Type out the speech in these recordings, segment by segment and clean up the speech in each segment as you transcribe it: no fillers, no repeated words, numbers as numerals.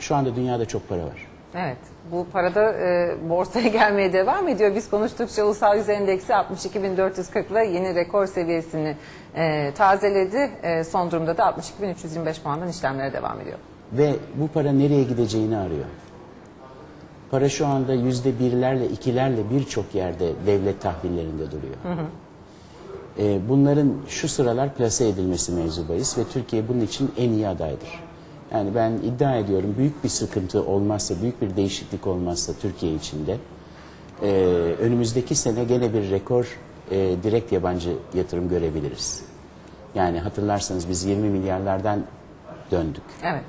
Şu anda dünyada çok para var. Evet, bu parada borsaya gelmeye devam ediyor. Biz konuştukça Ulusal Yüz Endeksi 62.440 ile yeni rekor seviyesini tazeledi. Son durumda da 62.325 puandan işlemlere devam ediyor. Ve bu para nereye gideceğini arıyor. Para şu anda %1'lerle, 2'lerle birçok yerde devlet tahvillerinde duruyor. Bunların şu sıralar plase edilmesi mevzu bahis ve Türkiye bunun için en iyi adaydır. Yani ben iddia ediyorum, büyük bir sıkıntı olmazsa, büyük bir değişiklik olmazsa Türkiye içinde önümüzdeki sene gene bir rekor direkt yabancı yatırım görebiliriz. Yani hatırlarsanız biz 20 milyarlardan döndük. Evet.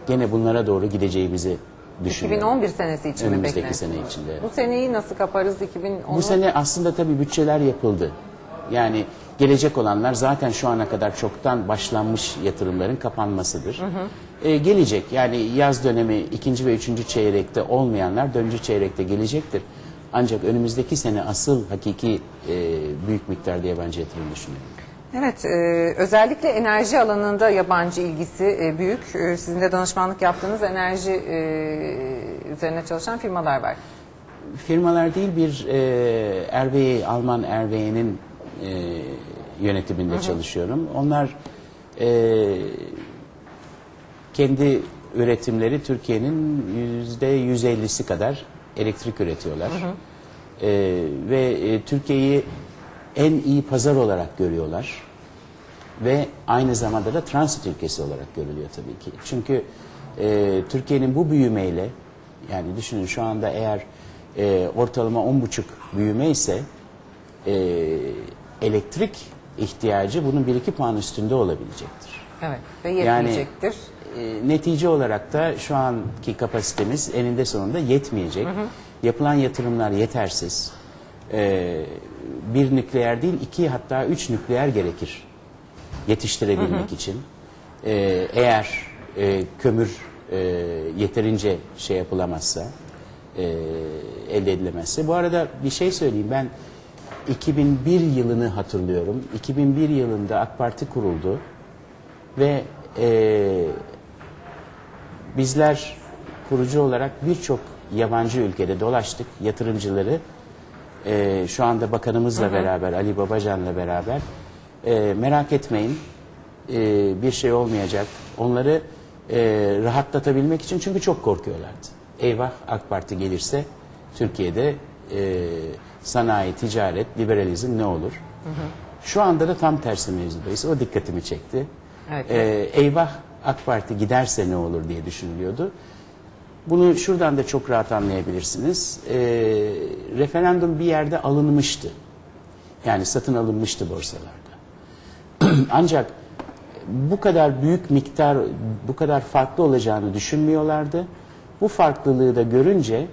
Gene bunlara doğru gideceğimizi düşünüyorum. 2011 senesi için mi önümüzdeki beklenti? sene içinde. Bu seneyi nasıl kaparız 2010'u? Bu sene aslında tabii bütçeler yapıldı. Yani gelecek olanlar zaten şu ana kadar çoktan başlanmış yatırımların kapanmasıdır. Gelecek, yani yaz dönemi 2. ve 3. çeyrekte olmayanlar 4. çeyrekte gelecektir. Ancak önümüzdeki sene asıl hakiki büyük miktarda yabancı yatırım düşünüyorum. Evet, özellikle enerji alanında yabancı ilgisi büyük. Sizin de danışmanlık yaptığınız enerji üzerine çalışan firmalar var. Firmalar değil, bir RWE, Alman RWE'nin yönetiminde çalışıyorum. Onlar kendi üretimleri Türkiye'nin %150'si kadar elektrik üretiyorlar. Ve Türkiye'yi en iyi pazar olarak görüyorlar. Ve aynı zamanda da transit ülkesi olarak görülüyor tabii ki. Çünkü Türkiye'nin bu büyümeyle, yani düşünün şu anda eğer ortalama 10,5 büyüme ise elektrik ihtiyacı bunun 1-2 puan üstünde olabilecektir. Evet, ve yetmeyecektir. Yani netice olarak da şu anki kapasitemiz eninde sonunda yetmeyecek. Yapılan yatırımlar yetersiz. Bir nükleer değil, 2 hatta 3 nükleer gerekir yetiştirebilmek için. Eğer kömür yeterince şey yapılamazsa, elde edilemezse. Bu arada bir şey söyleyeyim, ben 2001 yılını hatırlıyorum. 2001 yılında AK Parti kuruldu ve bizler kurucu olarak birçok yabancı ülkede dolaştık. Yatırımcıları şu anda bakanımızla beraber, Ali Babacan'la beraber merak etmeyin, bir şey olmayacak. Onları rahatlatabilmek için, çünkü çok korkuyorlardı. Eyvah AK Parti gelirse Türkiye'de sanayi, ticaret, liberalizm ne olur? Şu anda da tam tersi mevzudayız. O dikkatimi çekti. Evet. Eyvah AK Parti giderse ne olur diye düşünülüyordu. Bunu şuradan da çok rahat anlayabilirsiniz. Referandum bir yerde alınmıştı. Yani satın alınmıştı borsalarda. Ancak bu kadar büyük miktar, bu kadar farklı olacağını düşünmüyorlardı. Bu farklılığı da görünce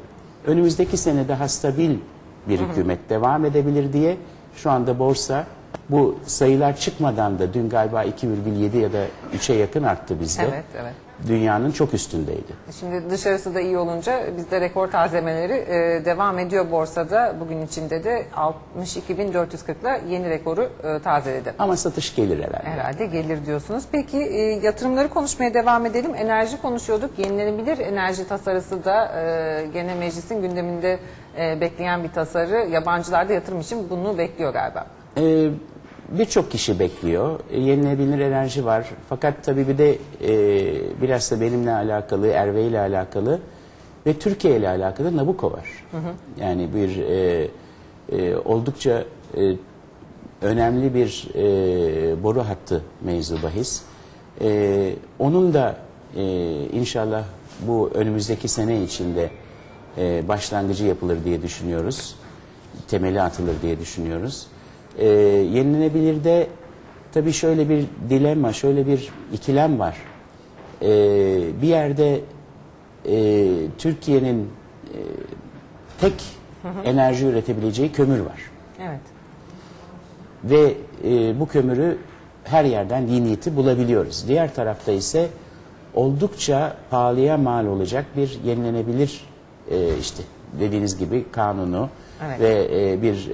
önümüzdeki sene daha stabil bir hükümet devam edebilir diye şu anda borsa, bu sayılar çıkmadan da dün galiba 2,7 ya da 3'e yakın arttı bizde. Evet, evet. Dünyanın çok üstündeydi. Şimdi dışarısı da iyi olunca bizde rekor tazemeleri devam ediyor borsada. Bugün içinde de 62.440 ile yeni rekoru tazeledi. Ama satış gelir herhalde. Herhalde gelir diyorsunuz. Peki yatırımları konuşmaya devam edelim. Enerji konuşuyorduk. Yenilenebilir enerji tasarısı da gene meclisin gündeminde bekleyen bir tasarı. Yabancılar da yatırım için bunu bekliyor galiba. Birçok kişi bekliyor. Yenilenebilir enerji var. Fakat tabii bir de biraz da benimle alakalı, RWE ile alakalı ve Türkiye ile alakalı Nabucco var. Yani bir oldukça önemli bir boru hattı mevzu bahis. Onun da inşallah bu önümüzdeki sene içinde başlangıcı yapılır diye düşünüyoruz. Temeli atılır diye düşünüyoruz. Yenilenebilirde tabii şöyle bir dilemma, şöyle bir ikilem var. Bir yerde Türkiye'nin tek enerji üretebileceği kömür var. Evet. Ve bu kömürü her yerden ligniti bulabiliyoruz. Diğer tarafta ise oldukça pahalıya mal olacak bir yenilenebilir işte dediğiniz gibi kanunu, evet, ve bir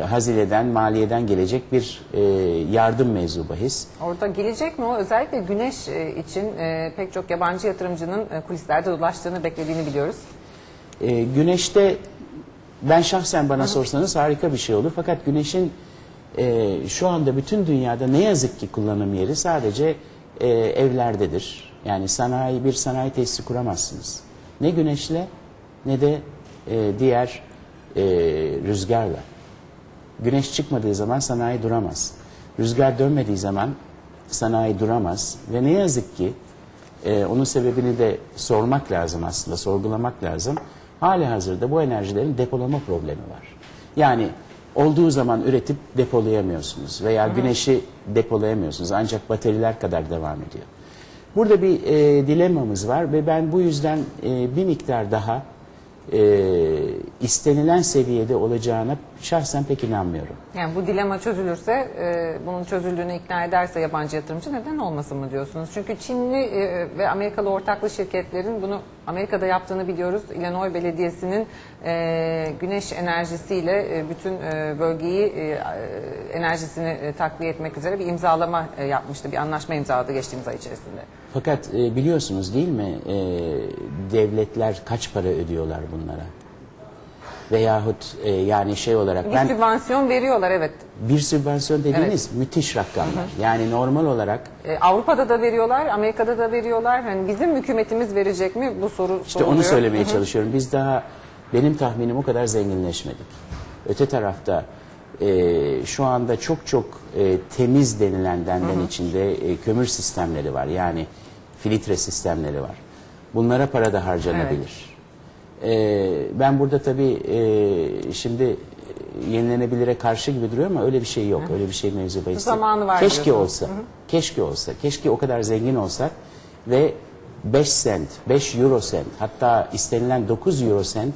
hazineden, maliyeden gelecek bir yardım mevzu bahis. Orada gelecek mi o? Özellikle güneş için pek çok yabancı yatırımcının kulislerde dolaştığını beklediğini biliyoruz. Güneşte ben şahsen bana sorsanız harika bir şey olur. Fakat güneşin şu anda bütün dünyada ne yazık ki kullanım yeri sadece evlerdedir. Yani bir sanayi tesisi kuramazsınız. Ne güneşle ne de diğer rüzgarla. Güneş çıkmadığı zaman sanayi duramaz. Rüzgar dönmediği zaman sanayi duramaz. Ve ne yazık ki onun sebebini de sormak lazım aslında, sorgulamak lazım. Halihazırda bu enerjilerin depolama problemi var. Yani olduğu zaman üretip depolayamıyorsunuz veya güneşi depolayamıyorsunuz. Ancak bataryalar kadar devam ediyor. Burada bir dilemmamız var ve ben bu yüzden bir miktar daha istenilen seviyede olacağına şahsen pek inanmıyorum. Yani bu dilema çözülürse, bunun çözüldüğünü ikna ederse yabancı yatırımcı neden olmasın mı diyorsunuz? Çünkü Çinli ve Amerikalı ortaklı şirketlerin bunu Amerika'da yaptığını biliyoruz. Illinois Belediyesi'nin güneş enerjisiyle bütün bölgeyi enerjisini takviye etmek üzere bir imzalama yapmıştı. Bir anlaşma imzaladı geçtiğimiz ay içerisinde. Fakat biliyorsunuz değil mi devletler kaç para ödüyorlar bunlara? Veyahut yani şey olarak Bir sübvansiyon veriyorlar, evet. Bir sübvansiyon dediğiniz müthiş rakamlar. Yani normal olarak Avrupa'da da veriyorlar, Amerika'da da veriyorlar. Hani bizim hükümetimiz verecek mi, bu soru işte soruluyor. onu söylemeye çalışıyorum. Biz daha benim tahminim o kadar zenginleşmedik. Öte tarafta şu anda çok temiz denilen içinde kömür sistemleri var. Yani filtre sistemleri var. Bunlara para da harcanabilir. Ben burada tabii şimdi yenilenebilire karşı gibi duruyor ama öyle bir şey yok. Öyle bir şey mevzu bahis. Zamanı var Keşke diyorsun. olsa. Keşke olsa. Keşke o kadar zengin olsak ve 5 sent, 5 euro sent, hatta istenilen 9 euro sent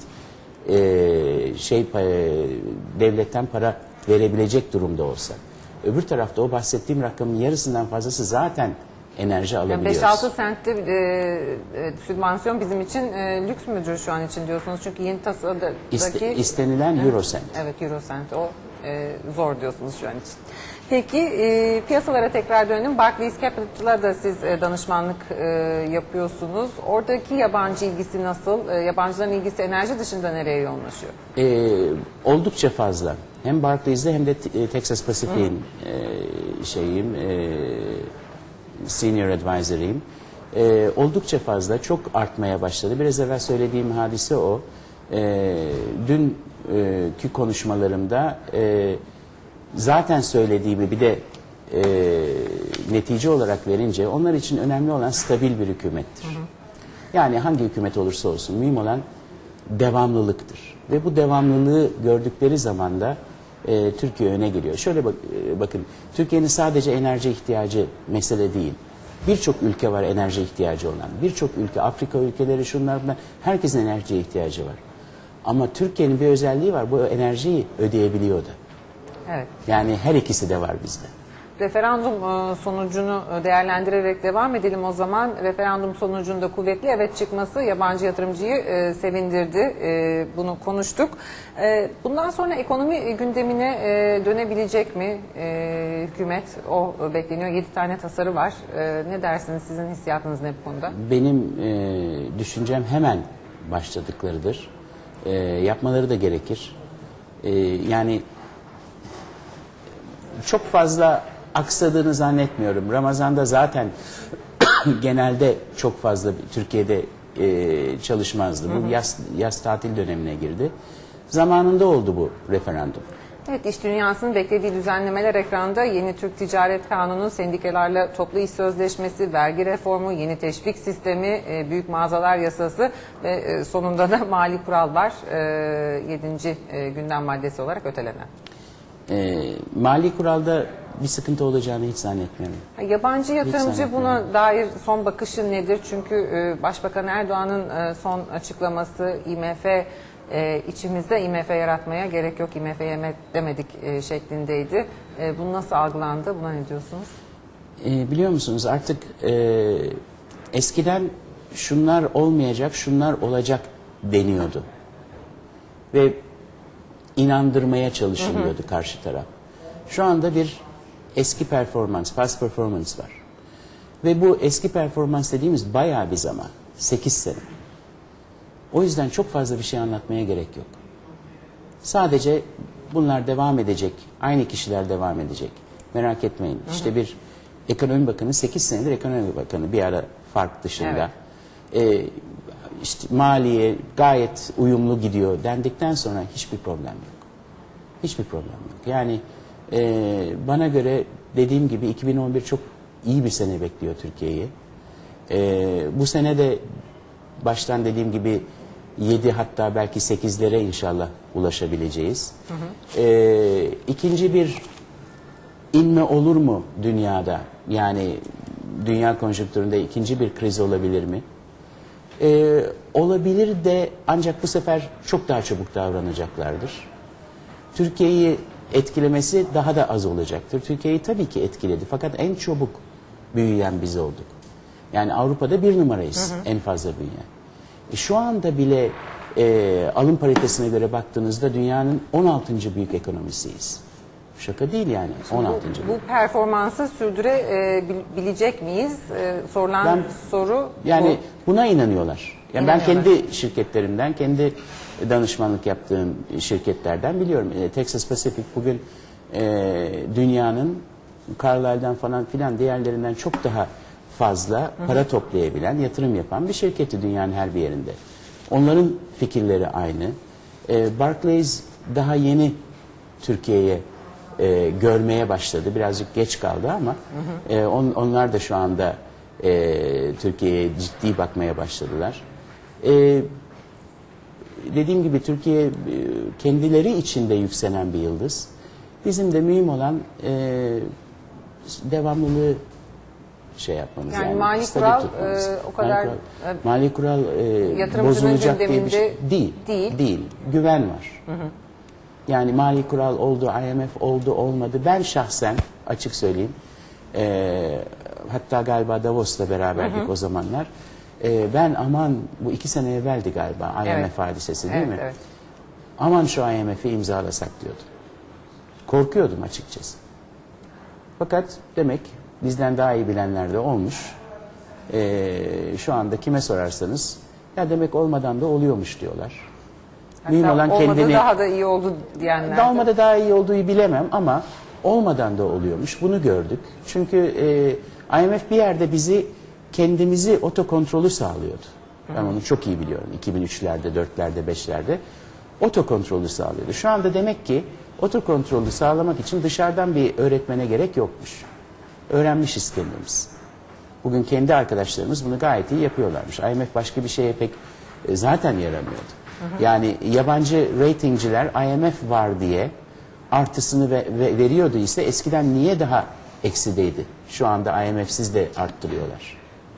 devletten para verebilecek durumda olsak. Öbür tarafta o bahsettiğim rakamın yarısından fazlası zaten enerji alabiliyoruz. 5-6 sentli sübvansiyon bizim için lüks müdür şu an için diyorsunuz? Çünkü yeni tasadaki... istenilen euro sent. Evet, euro sent. O zor diyorsunuz şu an için. Peki piyasalara tekrar dönelim. Barclays Capital'a da siz danışmanlık yapıyorsunuz. Oradaki yabancı ilgisi nasıl? Yabancıların ilgisi enerji dışında nereye yoğunlaşıyor? Oldukça fazla. Hem Barclays'de hem de Texas Pacific'in senior advisor'ıyım. Oldukça fazla, çok artmaya başladı. Biraz evvel söylediğim hadise o. Dünkü konuşmalarımda zaten söylediğimi bir de netice olarak verince onlar için önemli olan stabil bir hükümettir. Yani hangi hükümet olursa olsun mühim olan devamlılıktır. Ve bu devamlılığı gördükleri zaman da Türkiye öne geliyor. Şöyle bakın, Türkiye'nin sadece enerji ihtiyacı mesele değil. Birçok ülke var enerji ihtiyacı olan. Birçok ülke, Afrika ülkeleri, şunlar bunlar, herkesin enerjiye ihtiyacı var. Ama Türkiye'nin bir özelliği var, bu enerjiyi ödeyebiliyordu. Evet. Yani her ikisi de var bizde. Referandum sonucunu değerlendirerek devam edelim o zaman. Referandum sonucunda kuvvetli evet çıkması yabancı yatırımcıyı sevindirdi. Bunu konuştuk. Bundan sonra ekonomi gündemine dönebilecek mi hükümet? O bekleniyor. 7 tane tasarı var. Ne dersiniz? Sizin hissiyatınız ne bu konuda? Benim düşüncem hemen başladıklarıdır. Yapmaları da gerekir. Yani çok fazla aksadığını zannetmiyorum. Ramazan'da zaten genelde çok fazla Türkiye'de çalışmazdı. Bu yaz tatil dönemine girdi. Zamanında oldu bu referandum. Evet, iş dünyasının beklediği düzenlemeler ekranda. Yeni Türk Ticaret Kanunu, sendikalarla toplu iş sözleşmesi, vergi reformu, yeni teşvik sistemi, büyük mağazalar yasası ve sonunda da mali kural var. 7. gündem maddesi olarak ötelenen. Mali kuralda bir sıkıntı olacağını hiç zannetmiyorum. Yabancı yatırımcı buna dair son bakışı nedir? Çünkü Başbakan Erdoğan'ın son açıklaması IMF içimizde IMF yaratmaya gerek yok, IMF demedik şeklindeydi. Bu nasıl algılandı? Buna ne diyorsunuz? Biliyor musunuz artık eskiden şunlar olmayacak, şunlar olacak deniyordu. Ve inandırmaya çalışılıyordu karşı taraf. Şu anda bir eski performans, past performance var. Ve bu eski performans dediğimiz bayağı bir zaman. 8 sene. O yüzden çok fazla bir şey anlatmaya gerek yok. Sadece bunlar devam edecek. Aynı kişiler devam edecek. Merak etmeyin. İşte bir ekonomi bakanı 8 senedir ekonomi bakanı, bir ara fark dışında. İşte maliye gayet uyumlu gidiyor dendikten sonra hiçbir problem yok. Hiçbir problem yok. Yani bana göre dediğim gibi 2011 çok iyi bir sene bekliyor Türkiye'yi. Bu sene de baştan dediğim gibi 7 hatta belki 8'lere inşallah ulaşabileceğiz. İkinci bir inme olur mu dünyada? Yani dünya konjonktüründe ikinci bir kriz olabilir mi? Olabilir de ancak bu sefer çok daha çabuk davranacaklardır. Türkiye'yi etkilemesi daha da az olacaktır. Türkiye'yi tabii ki etkiledi fakat en çabuk büyüyen biz olduk. Yani Avrupa'da 1 numarayız en fazla büyüyen. Şu anda bile alım paritesine göre baktığınızda dünyanın 16. büyük ekonomisiyiz. Şaka değil yani 16. Bu performansı sürdürebilecek miyiz? Sorulan soru yani bu. Buna inanıyorlar. Yani ben kendi şirketlerimden, kendi danışmanlık yaptığım şirketlerden biliyorum. Texas Pacific bugün dünyanın Carlyle'den falan filan diğerlerinden çok daha fazla para toplayabilen, yatırım yapan bir şirketi dünyanın her bir yerinde. Onların fikirleri aynı. Barclays daha yeni Türkiye'ye görmeye başladı. Birazcık geç kaldı ama onlar da şu anda Türkiye'ye ciddi bakmaya başladılar. Dediğim gibi Türkiye kendileri içinde yükselen bir yıldız. Bizim de mühim olan devamlılığı şey yapmamız. Yani mali kural o kadar mali kural bozulacak diye bir şey değil. Güven var. Yani mali kural oldu, IMF oldu, olmadı. Ben şahsen açık söyleyeyim, hatta galiba Davos'la beraberdik o zamanlar. Ben aman bu 2 sene evveldi galiba IMF hadisesi değil mi? Evet. Aman şu IMF'i imzalasak diyordum. Korkuyordum açıkçası. Fakat demek bizden daha iyi bilenler de olmuş. Şu anda kime sorarsanız ya demek olmadan da oluyormuş diyorlar. Mühim olan kendini daha da iyi oldu diyenler. Daha olmadı daha iyi olduğu bilemem ama olmadan da oluyormuş. Bunu gördük. Çünkü IMF bir yerde bizi kendimizi otokontrolü sağlıyordu. Ben onu çok iyi biliyorum. 2003'lerde, 4'lerde, 5'lerde otokontrolü sağlıyordu. Şu anda demek ki otokontrolü sağlamak için dışarıdan bir öğretmene gerek yokmuş. Öğrenmişiz kendimiz. Bugün kendi arkadaşlarımız bunu gayet iyi yapıyorlarmış. IMF başka bir şeye pek zaten yaramıyordu. Yani yabancı ratingciler IMF var diye artısını veriyordu ise eskiden niye daha eksideydi? Şu anda IMF'siz de arttırıyorlar.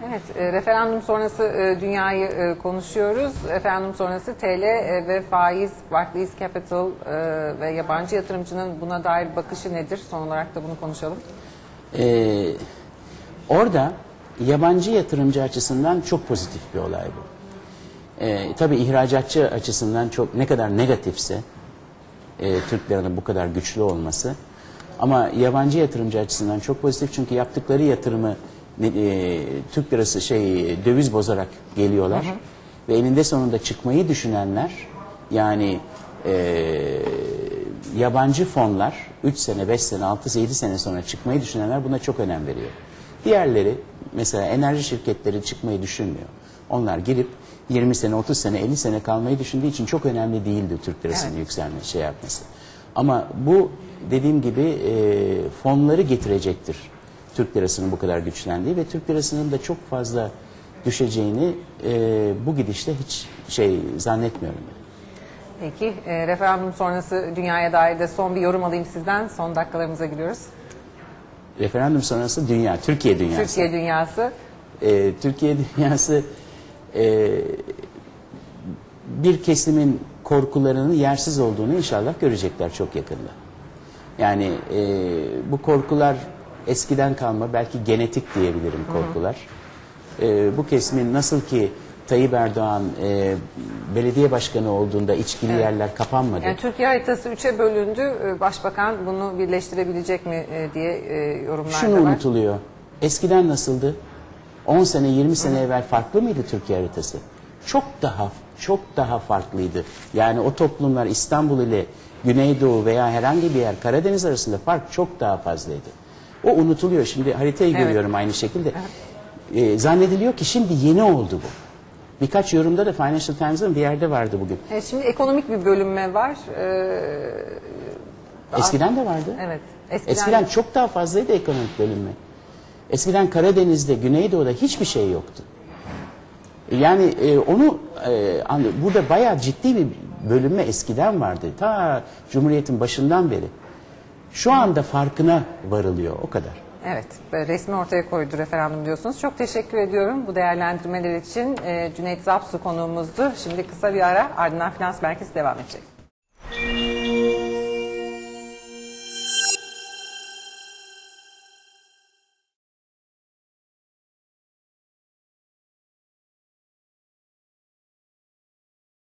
Evet, referandum sonrası dünyayı konuşuyoruz. Referandum sonrası TL ve faiz, Barclays Capital ve yabancı yatırımcının buna dair bakışı nedir? Son olarak da bunu konuşalım. Orada yabancı yatırımcı açısından çok pozitif bir olay bu. Tabii ihracatçı açısından çok ne kadar negatifse Türk liranın bu kadar güçlü olması, ama yabancı yatırımcı açısından çok pozitif çünkü yaptıkları yatırımı Türk lirası döviz bozarak geliyorlar ve eninde sonunda çıkmayı düşünenler, yani yabancı fonlar 3 sene, 5 sene, 6, 7 sene sonra çıkmayı düşünenler buna çok önem veriyor. Diğerleri mesela enerji şirketleri çıkmayı düşünmüyor. Onlar girip 20 sene, 30 sene, 50 sene kalmayı düşündüğü için çok önemli değildi Türk lirasının yükselme yapması. Ama bu dediğim gibi fonları getirecektir Türk lirasının bu kadar güçlendiği ve Türk lirasının da çok fazla düşeceğini bu gidişle hiç zannetmiyorum. Peki, referandum sonrası dünyaya dair de son bir yorum alayım sizden. Son dakikalarımıza giriyoruz. Referandum sonrası dünya, Türkiye dünyası. Türkiye dünyası. Türkiye dünyası bir kesimin korkularının yersiz olduğunu inşallah görecekler çok yakında. Yani bu korkular eskiden kalma, belki genetik diyebilirim korkular. Bu kesimin nasıl ki Tayyip Erdoğan belediye başkanı olduğunda içkili yerler kapanmadı. Yani Türkiye haritası 3'e bölündü. Başbakan bunu birleştirebilecek mi diye yorumlar Şunu da var. unutuluyor. Eskiden nasıldı? 10 sene 20 sene evvel farklı mıydı Türkiye haritası? Çok daha farklıydı. Yani o toplumlar İstanbul ile Güneydoğu veya herhangi bir yer Karadeniz arasında fark çok daha fazlaydı. O unutuluyor. Şimdi haritayı görüyorum aynı şekilde. Zannediliyor ki şimdi yeni oldu bu. Birkaç yorumda da Financial Times'ın bir yerde vardı bugün. Şimdi ekonomik bir bölünme var. Eskiden de vardı. Evet. Eskiden çok daha fazlaydı ekonomik bölünme. Eskiden Karadeniz'de, Güneydoğu'da hiçbir şey yoktu. Yani burada bayağı ciddi bir bölünme eskiden vardı. Ta Cumhuriyet'in başından beri. Şu anda farkına varılıyor, o kadar. Evet, resmi ortaya koydu referandum diyorsunuz. Çok teşekkür ediyorum bu değerlendirmeler için. Cüneyt Zapsu konuğumuzdu. Şimdi kısa bir ara, ardından Finans Merkezi devam edecek.